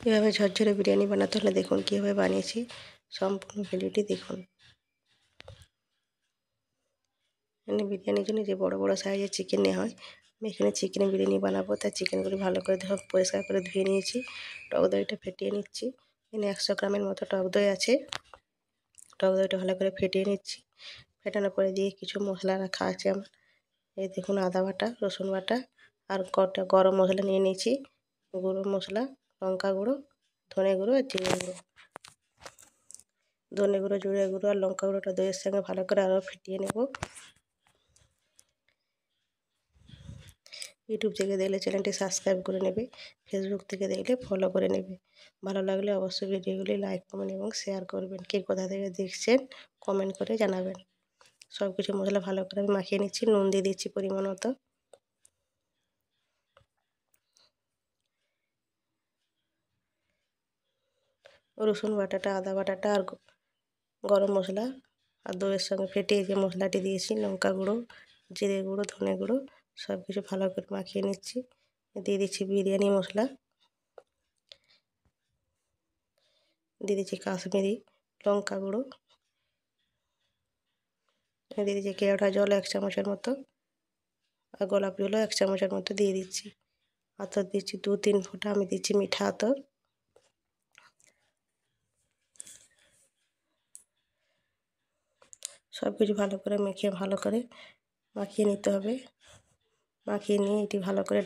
এভাবে ঝরঝরে বিরিয়ানি বানাতে হলে দেখুন কীভাবে বানিয়েছি, সম্পূর্ণ ভিডিওটি দেখুন। এখানে বিরিয়ানির জন্য যে বড় বড় সাইজের চিকেন নেওয়া হয়, আমি এখানে চিকেন বিরিয়ানি বানাবো, তাই চিকেনগুলি ভালো করে পরিষ্কার করে ধুয়ে নিয়েছি। টক দইটা ফেটিয়ে নিচ্ছি। এখানে 100 গ্রামের মতো টক দই আছে। টক দইটা ভালো করে ফেটিয়ে নিচ্ছি। ফেটানোর পরে দিয়ে কিছু মশলা রাখা আছে আমার। এই দেখুন আদা বাটা, রসুন বাটা আর কটা গরম মশলা নিয়ে নিয়েছি। গুঁড়ো মশলা, লঙ্কা গুঁড়ো, ধনে গুঁড়ো আর জিরে গুঁড়ো। ধনে গুঁড়ো, জিরে গুঁড়ো আর লঙ্কা গুঁড়োটা দইয়ের সঙ্গে ভালো করে আরও ফেটিয়ে নেব। ইউটিউব থেকে দেখলে চ্যানেলটি সাবস্ক্রাইব করে নেবে, ফেসবুক থেকে দেখলে ফলো করে নেবে। ভালো লাগলে অবশ্যই ভিডিওগুলি লাইক, কমেন্ট এবং শেয়ার করবেন। কে কোথা থেকে দেখছেন কমেন্ট করে জানাবেন। সব কিছু মশলা ভালো করে আমি মাখিয়ে নিচ্ছি। নুন দিয়ে দিচ্ছি পরিমাণ মতো। রসুন বাটাটা, আদা বাটাটা আর গরম মশলা আর দইয়ের সঙ্গে ফেটিয়ে যে মশলাটি দিয়েছি, লঙ্কা গুঁড়ো, জিরে গুঁড়ো, ধনে গুঁড়ো সব কিছু ভালো করে মাখিয়ে নিচ্ছি। দিয়ে দিচ্ছি বিরিয়ানি মশলা, দিয়ে দিচ্ছি কাশ্মীরি লঙ্কা গুঁড়ো, দিয়ে দিচ্ছি কেওড়া জল 1 চামচের মতো আর গোলাপ জলও 1 চামচের মতো দিয়ে দিচ্ছি। আতর দিচ্ছি 2-3 ফোঁটা, আমি দিচ্ছি মিঠা আতর। সব কিছু ভালো করে মাখিয়ে নিতে হবে। মাখিয়ে নিয়ে এটি ভালো করে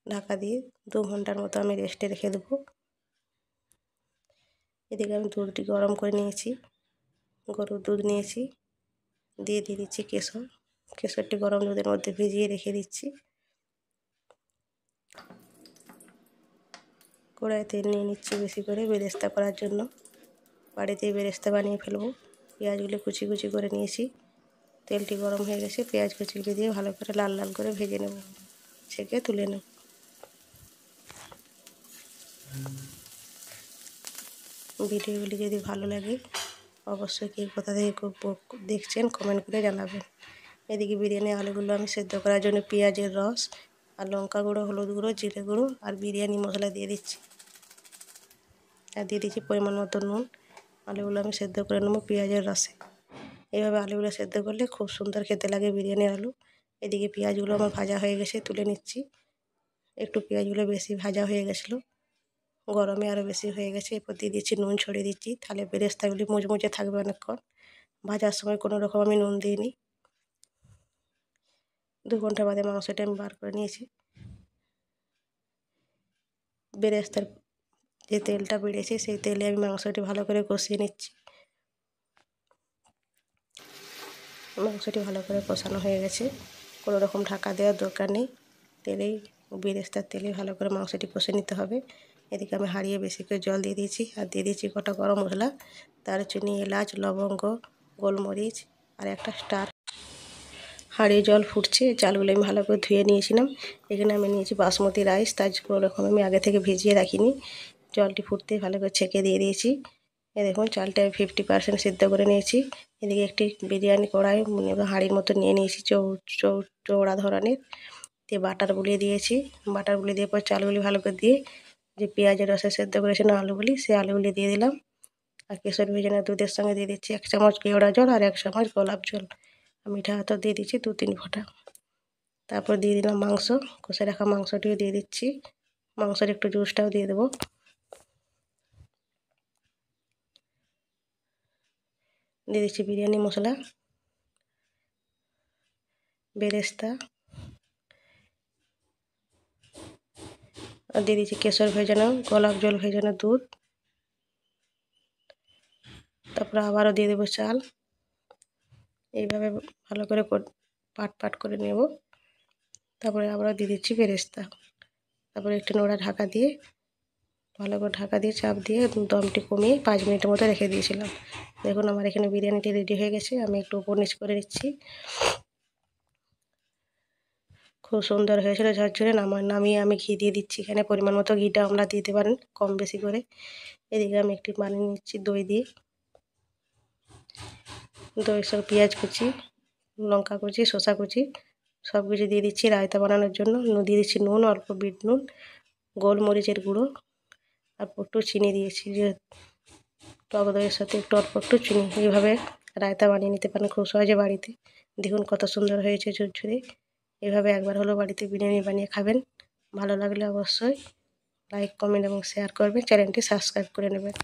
ঢাকা দিয়ে 2 ঘন্টার মতো আমি রেস্টে রেখে দেবো। এদিকে আমি দুধটি গরম করে নিয়েছি, গরুর দুধ নিয়েছি, দিয়ে দিচ্ছি কেশরটি গরম দুধের মধ্যে ভিজিয়ে রেখে দিচ্ছি। কড়াইয়ে তেল নিয়ে নিচ্ছি বেশি করে বেরেস্তা করার জন্য। বাড়িতেই বেরেস্তা বানিয়ে ফেলবো। পেঁয়াজগুলো কুচি কুচি করে নিয়েছি। তেলটি গরম হয়ে গেছে, পেঁয়াজ কুচিগুলি দিয়ে ভালো করে লাল লাল করে ভেজে নেব, ছেঁকে তুলে নেব। ভিডিওগুলি যদি ভালো লাগে অবশ্যই কে কোথা থেকে দেখছেন কমেন্ট করে জানাবেন। এদিকে বিরিয়ানি আলুগুলো আমি সেদ্ধ করার জন্য পেঁয়াজের রস আর লঙ্কা গুঁড়ো, হলুদ গুঁড়ো, জিরে গুঁড়ো আর বিরিয়ানি মশলা দিয়ে দিচ্ছি। আর দিয়ে দিচ্ছি পরিমাণ মতো নুন। আলুগুলো আমি সেদ্ধ করে নেবো পেঁয়াজের রসে। এইভাবে আলুগুলো সেদ্ধ করলে খুব সুন্দর খেতে লাগে বিরিয়ানির আলু। এদিকে পেঁয়াজগুলো আমার ভাজা হয়ে গেছে, তুলে নিচ্ছি। একটু পেঁয়াজগুলো বেশি ভাজা হয়ে গেছিলো, গরমে আরও বেশি হয়ে গেছে। এরপর দিয়ে দিচ্ছি নুন, ছড়িয়ে দিচ্ছি, তাহলে বেরেস্তাগুলি মুচমুচে থাকবে অনেকক্ষণ। ভাজার সময় কোনো রকম আমি নুন দিইনি। 2 ঘন্টা বাদে মাংসটা আমি বার করে নিয়েছি। বেরেস্তার যে তেলটা বেড়েছে সেই তেলে আমি মাংসটি ভালো করে কষিয়ে নিচ্ছি। মাংসটি ভালো করে কষানো হয়ে গেছে, কোনো রকম ঢাকা দেওয়ার দরকার নেই। বেরেস্তার তেলে ভালো করে মাংসটি কষে নিতে হবে। এদিকে আমি হাঁড়িয়ে বেশি করে জল দিয়ে দিয়েছি আর দিয়ে দিচ্ছি কটা গরম মশলা, দারুচিনি, এলাচ, লবঙ্গ, গোলমরিচ আর একটা স্টার। হাঁড়িয়ে জল ফুটছে, চালগুলো আমি ভালো করে ধুয়ে নিয়েছিলাম। এখানে আমি নিয়েছি বাসমতি রাইস, তাই কোনো রকম আমি আগে থেকে ভিজিয়ে রাখিনি। জলটি ফুটতেই ভালো করে ছেঁকে দিয়ে দিয়েছি। দেখুন চালটা আমি 50% সিদ্ধ করে নিয়েছি। এদিকে একটি বিরিয়ানি কড়াই হাঁড়ির মতো নিয়ে নিয়েছি, চৌড়া ধরনের। দিয়ে বাটার বুলিয়ে দিয়েছি। বাটার বুলিয়ে দিয়ে পর চালগুলি ভালো করে দিয়ে যে পেঁয়াজের রসে সেদ্ধ করেছিলাম আলুগুলি, সেই আলুগুলি দিয়ে দিলাম। আর কেশর ভেজানো দুধের সঙ্গে দিয়ে দিচ্ছি 1 চামচ কেওড়া জল আর 1 চামচ গোলাপ জল। আর মিঠা আতর দিয়ে দিচ্ছি 2-3 ফোঁটা। তারপর দিয়ে দিলাম মাংস, কষে রাখা মাংসটিও দিয়ে দিচ্ছি। মাংসের একটু জুসটাও দিয়ে দেবো। দিয়ে দিচ্ছি বিরিয়ানি মশলা, বেরেস্তা আর দিয়ে দিচ্ছি কেশর ভেজানো, গোলাপ জল ভেজানো দুধ। তারপরে আবারও দিয়ে দেবো চাল। এইভাবে ভালো করে পাট করে নেব। তারপরে আবারও দিয়ে দিচ্ছি বেরেস্তা। তারপরে একটু নোড়া ঢাকা দিয়ে ভালো করে চাপ দিয়ে দমটি কমিয়ে 5 মিনিটের মতো রেখে দিয়েছিলাম। দেখুন আমার এখানে বিরিয়ানিটি রেডি হয়ে গেছে। আমি একটু উপর নিচ করে নিচ্ছি। খুব সুন্দর হয়েছিল ঝরঝরে। নামিয়ে আমি ঘি দিয়ে দিচ্ছি। এখানে পরিমাণ মতো ঘিটা আপনারা দিতে পারেন কম বেশি করে। এদিকে আমি একটি বানিয়ে নিচ্ছি দই দিয়ে। দইয়ের সঙ্গে পেঁয়াজ কুচি, লঙ্কা কুচি, শসা কুচি সব কিছু দিয়ে দিচ্ছি রায়তা বানানোর জন্য। দিয়ে দিচ্ছি নুন, অল্প বিট নুন, গোলমরিচের গুঁড়ো আর একটু চিনি দিয়েছি, যে টক দইয়ের সাথে একটু অল্প একটু চিনি। এইভাবে রায়তা বানিয়ে নিতে পারেন খুব সহজে বাড়িতে। দেখুন কত সুন্দর হয়েছে ঝুরঝুরে। এভাবে একবার হলেও বাড়িতে বিরিয়ানি বানিয়ে খাবেন। ভালো লাগলে অবশ্যই লাইক, কমেন্ট এবং শেয়ার করবেন। চ্যানেলটি সাবস্ক্রাইব করে নেবেন।